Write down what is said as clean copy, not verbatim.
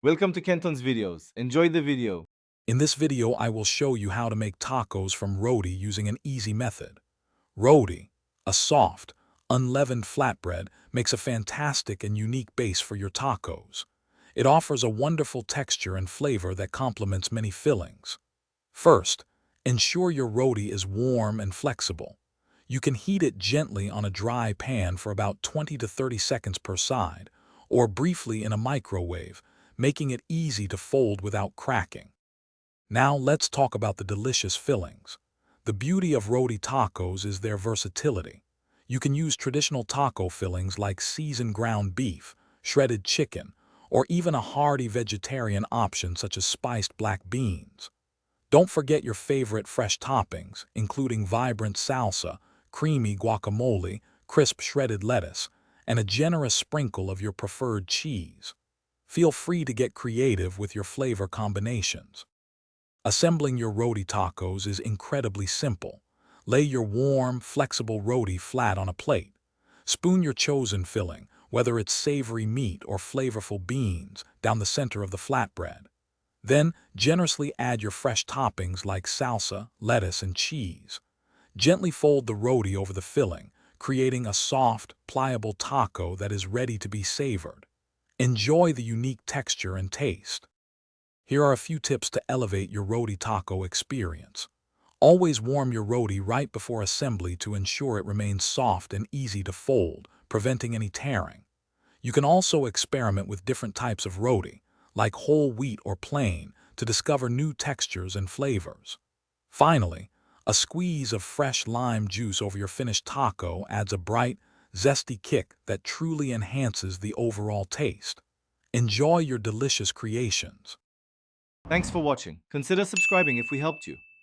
Welcome to Kenton's videos. Enjoy the video. In this video, I will show you how to make tacos from roti using an easy method. Roti, a soft, unleavened flatbread, makes a fantastic and unique base for your tacos. It offers a wonderful texture and flavor that complements many fillings. First, ensure your roti is warm and flexible. You can heat it gently on a dry pan for about 20 to 30 seconds per side, or briefly in a microwave, making it easy to fold without cracking. Now let's talk about the delicious fillings. The beauty of roti tacos is their versatility. You can use traditional taco fillings like seasoned ground beef, shredded chicken, or even a hearty vegetarian option such as spiced black beans. Don't forget your favorite fresh toppings, including vibrant salsa, creamy guacamole, crisp shredded lettuce, and a generous sprinkle of your preferred cheese. Feel free to get creative with your flavor combinations. Assembling your roti tacos is incredibly simple. Lay your warm, flexible roti flat on a plate. Spoon your chosen filling, whether it's savory meat or flavorful beans, down the center of the flatbread. Then, generously add your fresh toppings like salsa, lettuce, and cheese. Gently fold the roti over the filling, creating a soft, pliable taco that is ready to be savored. Enjoy the unique texture and taste. Here are a few tips to elevate your roti taco experience. Always warm your roti right before assembly to ensure it remains soft and easy to fold, preventing any tearing. You can also experiment with different types of roti, like whole wheat or plain, to discover new textures and flavors. Finally, a squeeze of fresh lime juice over your finished taco adds a bright, zesty kick that truly enhances the overall taste. Enjoy your delicious creations. Thanks for watching. Consider subscribing if we helped you.